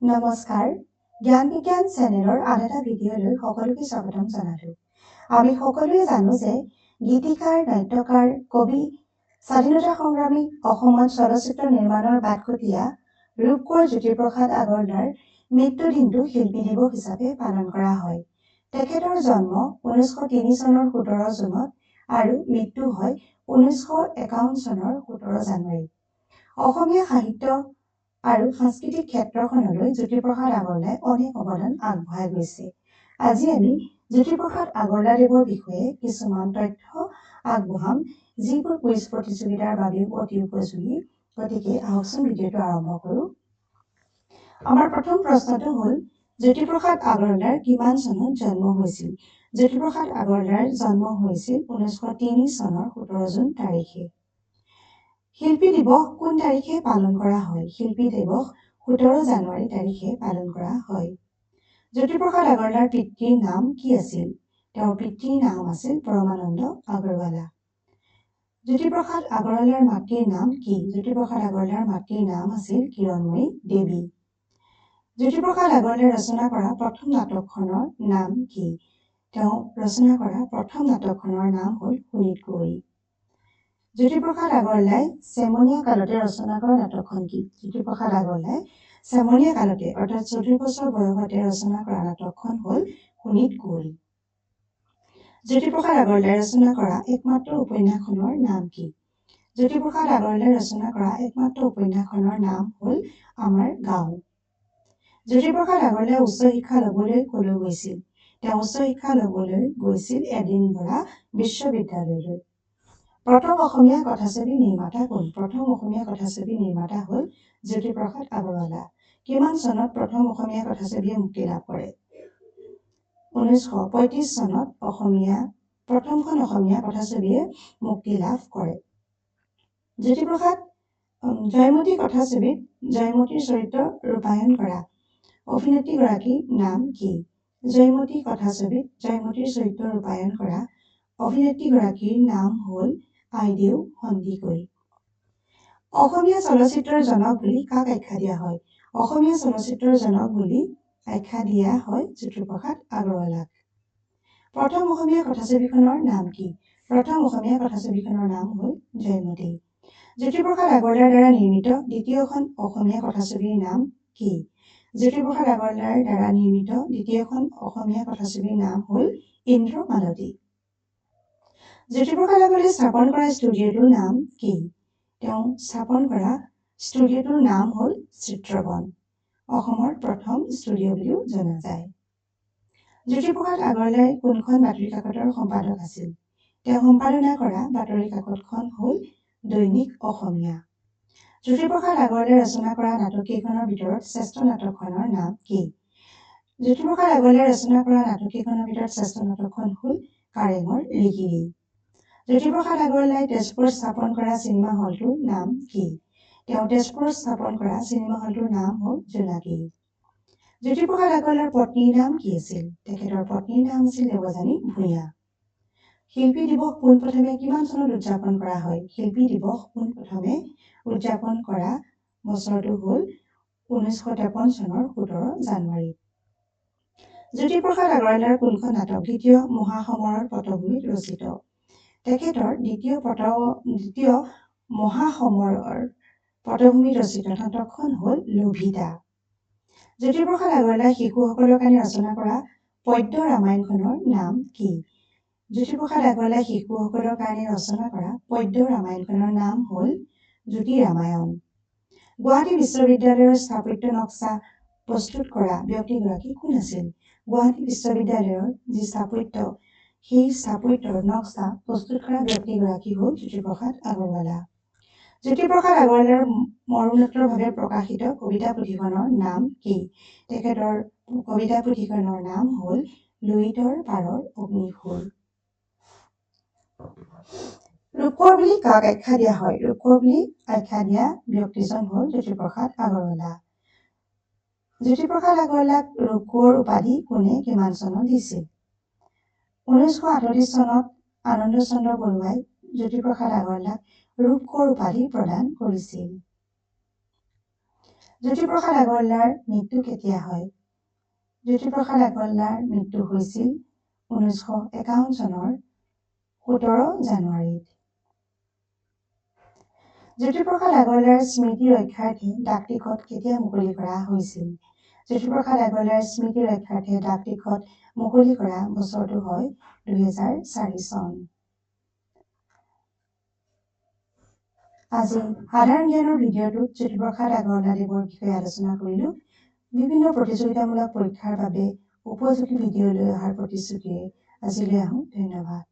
নমস্কাৰ জ্ঞান বিজ্ঞান চেনেলৰ আন এটা ভিডিঅ'লৈ সকলোকে স্বাগতম জনালোঁ। আমি সকলোৱে জানো যে গীতিকাৰ, নাট্যকাৰ, কবি, স্বাধীনতা সংগ্ৰামী, অসমত চলচ্চিত্ৰ নিৰ্মাণৰ বাটখুটীয়া ৰূপকোঁৱৰ জ্যোতিপ্ৰসাদ আগৰৱালাৰ মৃত্যু দিনটো শিল্পী দিৱস হিচাপে পালন কৰা হয়। তেখেতৰ জন্ম 1903 চনৰ 17 জুনত আৰু মৃত্যু হয় 1951 চনৰ 17 জানুৱাৰী। অসমীয়া সাহিত্য আৰু সাংস্কৃতিক ক্ষেত্ৰখনলৈ জ্যোতিপ্ৰসাদ আগৰৱালাই অনেক অৱদান আগবঢ়াই গৈছে। আজি আমি জ্যোতিপ্ৰসাদ আগৰৱালাদেৱৰ বিষয়ে কিছুমান তথ্য আগবঢ়াম, যিবোৰ কুইজ প্ৰতিযোগিতাৰ বাবেও অতি উপযোগী। গতিকে আহকচোন ভিডিঅ'টো আৰম্ভ কৰোঁ। আমাৰ প্ৰথম প্ৰশ্নটো হ'ল জ্যোতিপ্ৰসাদ আগৰৱালাৰ কিমান চনত জন্ম হৈছিল? জ্যোতিপ্ৰসাদ আগৰৱালাৰ জন্ম হৈছিল 1903 চনৰ 17 জুন তাৰিখে। শিল্পী দিৱস কোন তাৰিখে পালন কৰা হয়? শিল্পী দিৱস 17 জানুৱাৰী তাৰিখে পালন কৰা হয়। জ্যোতিপ্ৰসাদ আগৰৱালাৰ পিতৃৰ নাম কি আছিল? তেওঁৰ পিতৃৰ নাম আছিল পৰমানন্দ আগৰৱালা। জ্যোতিপ্ৰসাদ আগৰৱালাৰ মাতৃৰ নাম কি? জ্যোতিপ্ৰসাদ আগৰৱালাৰ মাতৃৰ নাম আছিল কিৰণময়ী দেৱী। জ্যোতিপ্ৰসাদ আগৰৱালাই ৰচনা কৰা প্ৰথম নাটকখনৰ নাম কি? তেওঁ ৰচনা কৰা প্ৰথম নাটকখনৰ নাম হ'ল শোণিত কুঁৱৰী। জ্যোতিপ্ৰসাদ আগৰৱালাই চেমনীয়া কালতে ৰচনা কৰা নাটকখন কি? জ্যোতিপ্ৰসাদ আগৰৱালাই চেমনীয়া কালতে অৰ্থাৎ 14 বছৰ বয়সতে ৰচনা কৰা নাটকখন হ'ল শোণিত কুঁৱৰী। জ্যোতিপ্ৰসাদ আগৰৱালাই ৰচনা কৰা একমাত্ৰ উপন্যাসখনৰ নাম কি? জ্যোতিপ্ৰসাদ আগৰৱালাই ৰচনা কৰা একমাত্ৰ উপন্যাসখনৰ নাম হ'ল আমাৰ গাঁও। জ্যোতিপ্ৰসাদ আগৰৱালাই উচ্চ শিক্ষা ল'বলৈ কলৈ গৈছিল? তেওঁ উচ্চ শিক্ষা ল'বলৈ গৈছিল এডিনবৰা বিশ্ববিদ্যালয়লৈ। প্ৰথম অসমীয়া কথাছবি নিৰ্মাতা কোন? প্ৰথম অসমীয়া কথাছবি নিৰ্মাতা হ'ল জ্যোতিপ্ৰসাদ আগৰৱালা। কিমান চনত প্ৰথম অসমীয়া কথাছবিয়ে মুক্তি লাভ কৰে? 1935 চনত প্ৰথমখন অসমীয়া কথাছবিয়ে মুক্তি লাভ কৰে। জ্যোতিপ্ৰসাদ জয়মতী কথাছবিত জয়মতীৰ চৰিত্ৰ ৰূপায়ণ কৰা অভিনেত্ৰীগৰাকীৰ নাম কি? জয়মতী কথাছবিত জয়মতীৰ চৰিত্ৰ ৰূপায়ণ কৰা অভিনেত্ৰীগৰাকীৰ নাম হ'ল আইদেউ সন্দিকৈ। অসমীয়া চলচ্চিত্ৰৰ জনক বুলি কাক আখ্যা দিয়া হয়? অসমীয়া চলচ্চিত্ৰৰ জনক বুলি আখ্যা দিয়া হয় জ্যোতিপ্ৰসাদ আগৰৱালাক। প্ৰথম অসমীয়া কথাছবিখনৰ নাম কি? প্ৰথম অসমীয়া কথাছবিখনৰ নাম হ'ল জয়মতী। জ্যোতিপ্ৰসাদ আগৰৱালাৰ দ্বাৰা নিৰ্মিত দ্বিতীয়খন অসমীয়া কথাছবিৰ নাম কি? জ্যোতিপ্ৰসাদ আগৰৱালাৰ দ্বাৰা নিৰ্মিত দ্বিতীয়খন অসমীয়া কথাছবিৰ নাম হ'ল ইন্দ্ৰমালতী। জ্যোতিপ্ৰসাদ আগৰৱালাই স্থাপন কৰা ষ্টুডিঅ'টোৰ নাম কি? তেওঁ স্থাপন কৰা ষ্টুডিঅ'টোৰ নাম হ'ল চিত্ৰবন। অসমৰ প্ৰথম ষ্টুডিঅ' বুলিও জনা যায়। জ্যোতিপ্ৰসাদ আগৰৱালাই কোনখন বাতৰি কাকতৰ সম্পাদক আছিল? তেওঁ সম্পাদনা কৰা বাতৰি কাকতখন হ'ল দৈনিক অসমীয়া। জ্যোতিপ্ৰসাদ আগৰৱালাই ৰচনা কৰা নাটককেইখনৰ ভিতৰত শ্ৰেষ্ঠ নাটকখনৰ নাম কি? জ্যোতিপ্ৰসাদ আগৰৱালাই ৰচনা কৰা নাটককেইখনৰ ভিতৰত শ্ৰেষ্ঠ নাটকখন হ'ল কাৰেঙৰ লিগিৰি। জ্যোতিপ্ৰসাদ আগৰৱালাই তেজপুৰত স্থাপন কৰা চিনেমা হলটোৰ নাম কি? তেওঁ তেজপুৰত স্থাপন কৰা চিনেমা হলটোৰ নাম হ'ল জোনাকী। জ্যোতিপ্ৰসাদ আগৰৱালাৰ পত্নীৰ নাম কি আছিল? তেখেতৰ পত্নীৰ নাম আছিল দেৱযানী ভূঞা। শিল্পী দিৱস পোনপ্ৰথমে কিমান চনত উদযাপন কৰা হয়? শিল্পী দিৱস পোনপ্ৰথমে উদযাপন কৰা বছৰটো হ'ল 1953 চনৰ 17 জানুৱাৰী। জ্যোতিপ্ৰসাদ আগৰৱালাৰ কোনখন নাটক দ্বিতীয় মহাসমৰৰ পটভূমিত ৰচিত? তেখেতৰ দ্বিতীয় মহাসমৰৰ পটভূমিত ৰচিত নাটকখন হ'ল লভিতা। জ্যোতিপ্ৰসাদ আগৰৱালাই শিশুসকলৰ কাৰণে ৰচনা কৰা পদ্য ৰামায়ণখনৰ নাম কি? জ্যোতিপ্ৰসাদ আগৰৱালাই শিশুসকলৰ কাৰণে ৰচনা কৰা পদ্য ৰামায়ণখনৰ নাম হ'ল জ্যোতি ৰামায়ণ। গুৱাহাটী বিশ্ববিদ্যালয়ৰ স্থাপত্য নক্সা প্ৰস্তুত কৰা ব্যক্তিগৰাকী কোন আছিল? গুৱাহাটী বিশ্ববিদ্যালয়ৰ যি স্থাপত্য সেই স্থাপত্যৰ নক্সা প্ৰস্তুত কৰা ব্যক্তিগৰাকী হ'ল জ্যোতিপ্ৰসাদ আগৰৱালা। জ্যোতিপ্ৰসাদ আগৰৱালাৰ মৰণোত্তৰভাৱে প্ৰকাশিত কবিতা পুথিখনৰ নাম কি? তেখেতৰ কবিতা পুথিখনৰ নাম হ'ল লুইতৰ পাৰৰ অগ্নিফুল। ৰূপকোঁৱৰ বুলি কাক আখ্যা দিয়া হয়? ৰূপকোঁৱৰ বুলি আখ্যা দিয়া ব্যক্তিজন হ'ল জ্যোতিপ্ৰসাদ আগৰৱালা। জ্যোতিপ্ৰসাদ আগৰৱালাক ৰূপকোঁৱৰ উপাধি কোনে কিমান চনত দিছিল? 1938 চনত আনন্দ চন্দ্ৰ বৰুৱাই জ্যোতিপ্ৰসাদ আগৰৱালাক ৰূপকোঁৱৰ উপাধি প্ৰদান কৰিছিল। জ্যোতিপ্ৰসাদ আগৰৱালাৰ মৃত্যু কেতিয়া হয়? জ্যোতিপ্ৰসাদ আগৰৱালাৰ মৃত্যু হৈছিল 1951 চনৰ 17 জানুৱাৰীত। জ্যোতিপ্ৰসাদ আগৰৱালাৰ স্মৃতি ৰক্ষাৰ্থে ডাকটিকট কেতিয়া মুকলি কৰা হৈছিল? জ্যোতিপ্ৰসাদ আগৰৱালাৰ স্মৃতি ৰক্ষাৰ্থে ডাকটিকট মুকলি কৰা বছৰটো হয় 2004 চন। আজি সাধাৰণ জ্ঞানৰ ভিডিঅ'টোত জ্যোতিপ্ৰসাদ আগৰৱালাদেৱৰ বিষয়ে আলোচনা কৰিলো। বিভিন্ন প্ৰতিযোগিতামূলক পৰীক্ষাৰ বাবে উপযোগী ভিডিঅ' লৈ অহাৰ প্ৰতিশ্ৰুতিৰে আজিলৈ আহোঁ। ধন্যবাদ।